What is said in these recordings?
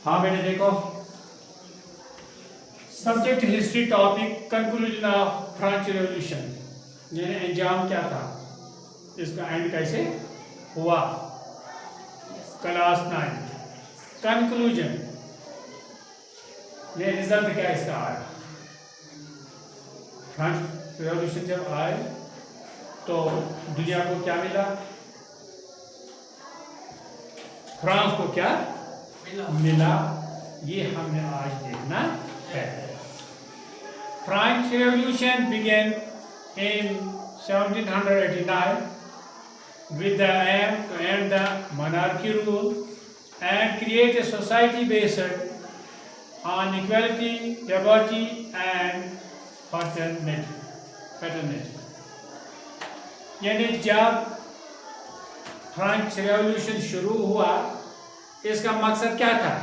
हाँ बेटे देखो, subject history topic conclusion of French revolution, यानी अंजाम क्या था, इसका एंड कैसे हुआ। क्लास 9 कंक्लूजन, ये रिजल्ट क्या इसका आया। फ्रेंच रेवोल्यूशन जब आए तो दुनिया को क्या मिला, फ्रांस को क्या मिला, ये हमने आज देखना है। French revolution began in 1789 with the aim to end the monarchy rule and create a society based on equality, liberty and fraternity. यानी जब फ्रेंच रेवोल्यूशन शुरू हुआ, इसका मकसद क्या था,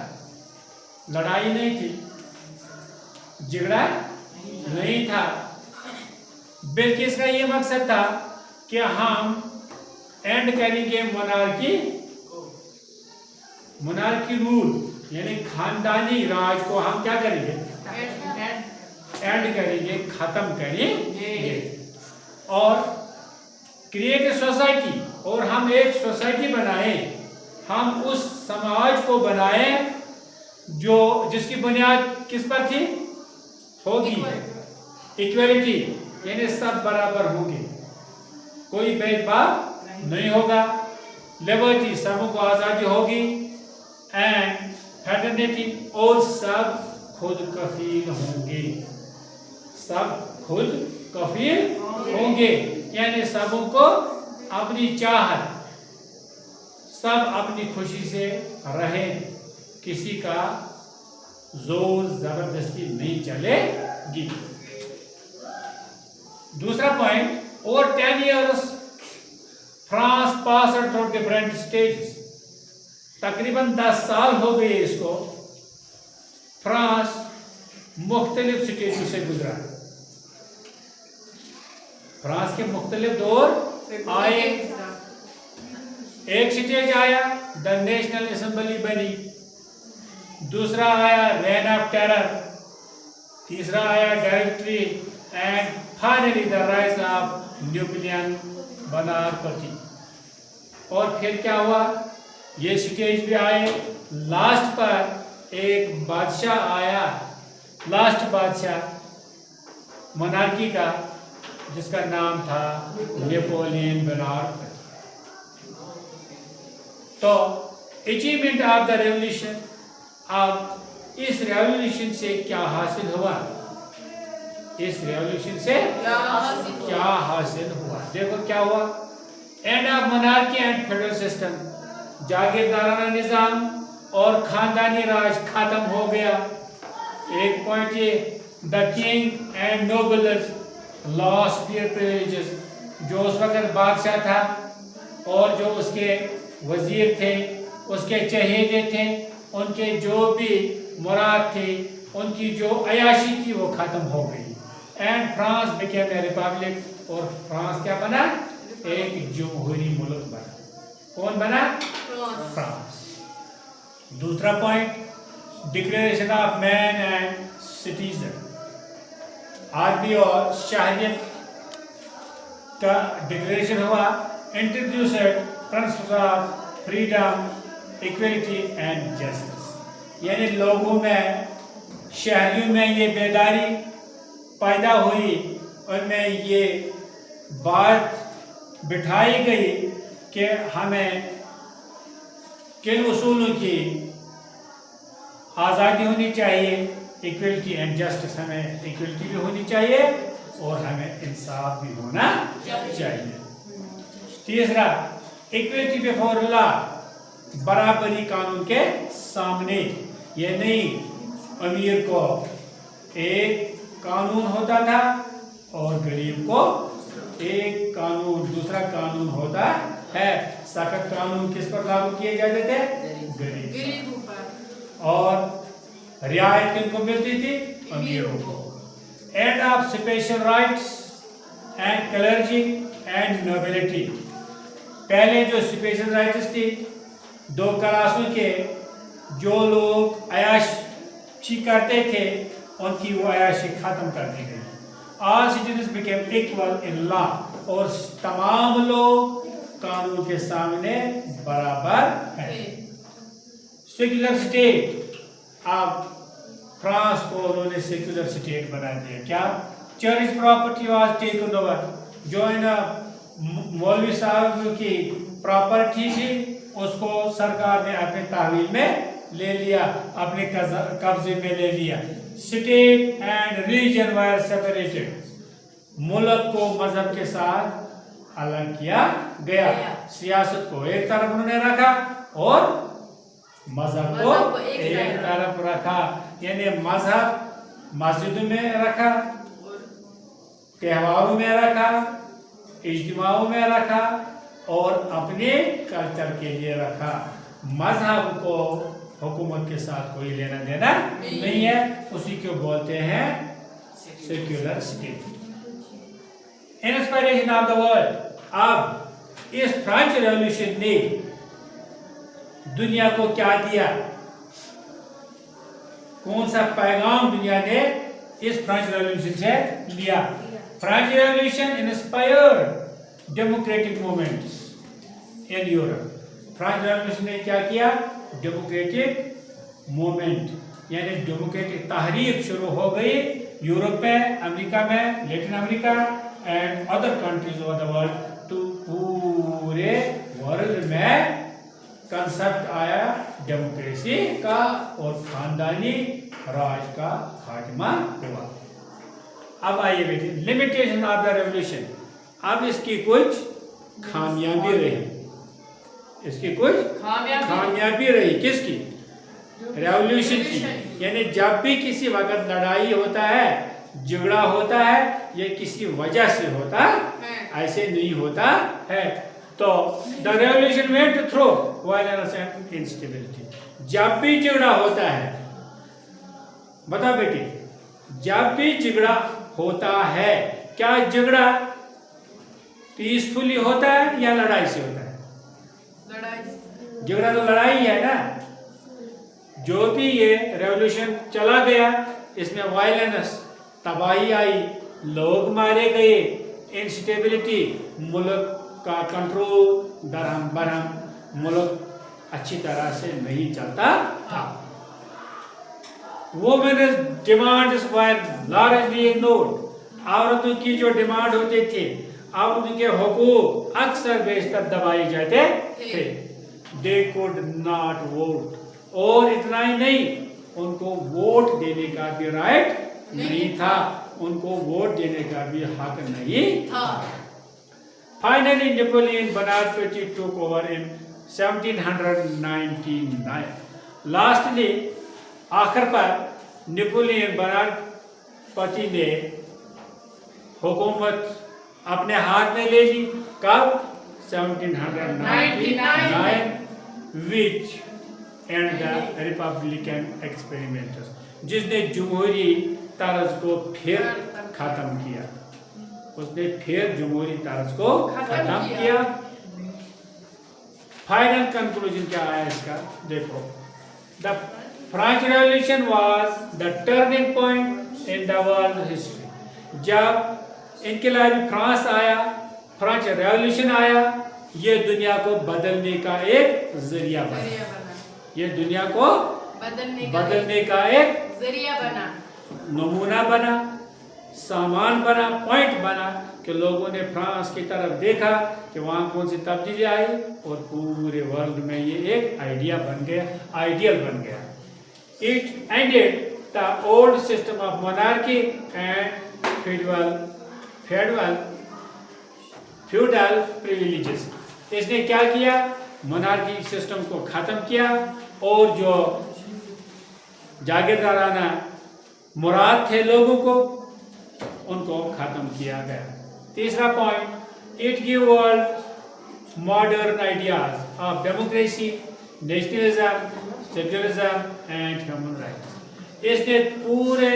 लड़ाई नहीं थी, झगड़ा नहीं था, बल्कि इसका ये मकसद था कि हम एंड करेंगे मोनार्की रूल, यानी खानदानी राज को हम क्या करेंगे, एंड करेंगे, खत्म करेंगे, और क्रिएट ए सोसाइटी, और हम एक सोसाइटी बनाए, हम उस समाज को बनाए जो जिसकी बुनियाद किस पर थी, होगी इक्वलिटी, यानी सब बराबर होंगे, कोई भेदभाव नहीं होगा, लिबर्टी सबको आज़ादी होगी, एंड फ्रेटर्निटी, और सब खुद कफील होंगे, सब खुद कफील होंगे, यानी सबको अपनी चाहत, सब अपनी खुशी से रहें, किसी का जोर जबरदस्ती नहीं चलेगी। दूसरा point, over 10 years France pass through different stages, तकरीबन 10 साल हो गए इसको, फ्रांस मुख्तलिफ स्टेजों से गुजरा, फ्रांस के मुख्तलिफ दौर आए। एक स्टेज आया द नेशनल असेंबली बनी, दूसरा आया रेन ऑफ टेरर, तीसरा आया directory, and finally the rise of Napoleon Bonaparte. और फिर क्या हुआ, ये स्टेज भी आए, लास्ट पर एक बादशाह आया, लास्ट बादशाह मोनार्की का, जिसका नाम था नेपोलियन बोनापार्ट। तो अचीवमेंट ऑफ द रेवोल्यूशन, अब इस रेवोल्यूशन से क्या हासिल हुआ, इस रेवोल्यूशन से क्या हासिल हुआ, देखो क्या हुआ। End of monarchy and federal system, जागीरदाराना निजाम और खानदानी राज खत्म हो गया। एक पॉइंट ये, the king and nobles lost their privileges, जो उस वक्त बादशाह था और जो उसके वजीर थे, उसके चहेते थे, उनके जो भी मुराद थे, उनकी जो अयाशी थी वो खत्म हो गई, and France became a Republic, और फ्रांस क्या बना, एक जमहूरी मुल्क बना। कौन बना, फ्रांस। दूसरा point, declaration of man and citizen, आदमी और शहरियत का डिक्लेरेशन हुआ। Introduced principle of freedom, equality and justice, यानी लोगों में, शहरियों में ये बेदारी पैदा हुई, उनमें ये बात बिठाई गई कि हमें किन उसूलों की आज़ादी होनी चाहिए, इक्वलिटी एंड जस्टिस, हमें इक्वलिटी भी होनी चाहिए और हमें इंसाफ भी होना चाहिए। तीसरा, इक्वलिटी बिफोर लॉ, बराबरी कानून के सामने, ये नहीं अमीर को एक कानून होता था और गरीब को एक कानून, दूसरा कानून होता है। सख्त कानून किस पर लागू किए जाते थे, गरीब पर, और रियायत किनको मिलती थी, अमीरों को। End of special rights and clergy and nobility, पहले जो स्पेशल राइट्स थी, 2 क्लासों के जो लोग अयाशी करते थे उनकी वो अयाशी खत्म कर दी गई। All citizens became equal in law, और तमाम लोग कानून के सामने बराबर हैं। सेक्युलर स्टेट, अब फ्रांस को उन्होंने सेक्युलर स्टेट बना दिया। क्या? Church property was taken over, जो है ना मौलवी साहब की प्रॉपर्टी थी उसको सरकार ने अपने तहवील में ले लिया, अपने कब्जे में ले लिया। State and religion were separated, मुल्क को मजहब के साथ अलग किया गया। सियासत को एक तरफ उन्होंने रखा और मजहब को एक तरफ रखा, यानी मजहब मस्जिद में रखा, त्योहारों में रखा, इज्तिमाओं में रखा और अपने कल्चर के लिए रखा। मजहब को हुकूमत के साथ कोई लेना देना नहीं है, उसी को बोलते हैं secular state. Inspiration of the world, अब इस फ्रेंच रेवोल्यूशन ने दुनिया को क्या दिया? कौन सा पैगाम दुनिया ने इस फ्रेंच रेवोल्यूशन से लिया? French revolution inspired democratic movements in Europe. French revolution ने क्या किया? डेमोक्रेटिक मूवमेंट, यानी डेमोक्रेटिक तहरीक शुरू हो गई यूरोप में, अमेरिका में, Latin America and other countries of the world. तो पूरे वर्ल्ड में कंसेप्ट आया डेमोक्रेसी का और खानदानी राज का खात्मा हुआ। अब आइए बेटे, लिमिटेशन ऑफ द रेवोल्यूशन। अब इसकी कुछ खामियां भी रही, इसकी कुछ खामियां भी रही। किसकी? रेवोल्यूशन की। यानी जब भी किसी वक्त लड़ाई होता है, झगड़ा होता है, ये किसी वजह से होता है, ऐसे नहीं होता है। तो the revolution went through violence and instability. जब भी झगड़ा होता है, बता बेटे, जब भी झगड़ा होता है, क्या झगड़ा पीसफुली होता है या लड़ाई से होता है? लड़ाई। झगड़ा तो लड़ाई है ना। जो भी ये रेवोल्यूशन चला गया, इसमें वायलेंस, तबाही आई, लोग मारे गए, इंस्टेबिलिटी, मुल्क का कंट्रोल दरहम बरहम, मुल्क अच्छी तरह से नहीं चलता था। वुमेन्स डिमांड्स वर लार्जली इग्नोर्ड। औरतों की जो डिमांड होते थे, अब उनके हुकूक अक्सर बेशतर दबाए जाते थे। दे कुड नॉट वोट, और इतना ही नहीं, उनको वोट देने का भी राइट नहीं था, उनको वोट देने का भी हक नहीं था। Finally Napoleon Bonaparte took over in 1799। Lastly आखिर पर नेपोलियन बोनापार्ट ने हुकूमत अपने हाथ में ले ली। कब? 1799 विच एंड द रिपब्लिकन एक्सपेरिमेंट्स, जिसने जमहूरी तर्ज को फिर खत्म किया। उसने फिर जमहूरी तर्ज को खत्म किया। फाइनल कंक्लूजन क्या आया इसका? देखो, the French revolution was the turning point in the world history. जब इनकलाबी फ्रांस आया, फ्रेंच रेवोल्यूशन आया, ये दुनिया को बदलने का एक जरिया बना। ये दुनिया को बदलने का एक जरिया बना, नमूना बना, सामान बना, पॉइंट बना कि लोगों ने फ्रांस की तरफ देखा कि वहाँ कौन सी तब्दीली आई और पूरे वर्ल्ड में ये एक आइडिया बन गया, आइडियल बन गया। It ended the old system of monarchy and feudal privileges. इसने क्या किया? मोनार्की सिस्टम को खत्म किया और जो जागीरदाराना मुराद थे लोगों को, उनको खत्म किया गया। तीसरा point, it give world modern ideas of democracy, nationalism, secularism and human rights. इसने पूरे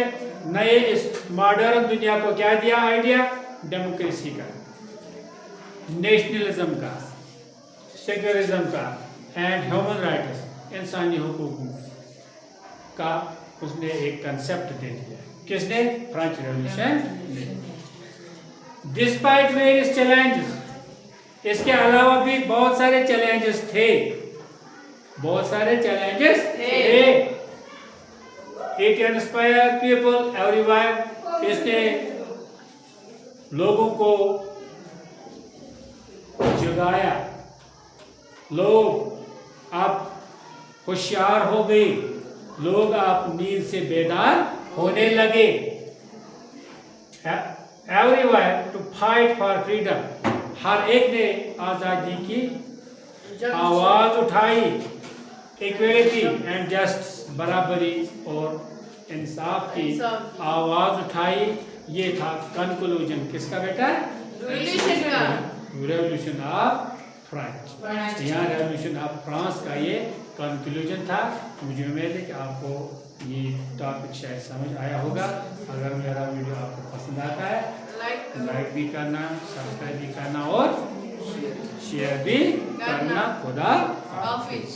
नए इस मॉडर्न दुनिया को क्या दिया? आइडिया डेमोक्रेसी का, नेशनलिज्म का, सेक्युलरिज्म का एंड ह्यूमन राइट्स। इंसानी हुकूकों का उसने एक कंसेप्ट दे दिया। किसने? फ्रेंच रेवोल्यूशन ने। डिस्पाइट वेरियस चैलेंजेस, इसके अलावा भी बहुत सारे चैलेंजेस थे, बहुत सारे चैलेंजेस थे। इट इंस्पायर पीपल एवरीवेयर, इसने लोगों को जगाया, लोग अब होशियार हो गए, लोग अब नींद से बेदार होने लगे। Everywhere to fight for freedom, हर एक ने आज़ादी की आवाज उठाई। इक्वलिटी एंड जस्टिस, बराबरी और इंसाफ की आवाज उठाई। ये था कंक्लूजन किसका बेटा? Revolution of France. यहाँ रेवोल्यूशन ऑफ फ्रांस का ये कंक्लूजन था। मुझे उम्मीद है कि आपको ये टॉपिक शायद समझ आया होगा। अगर मेरा वीडियो आपको पसंद आता है लाइक भी करना, सब्सक्राइब भी करना और शेयर भी करना। खुदा हाफिज।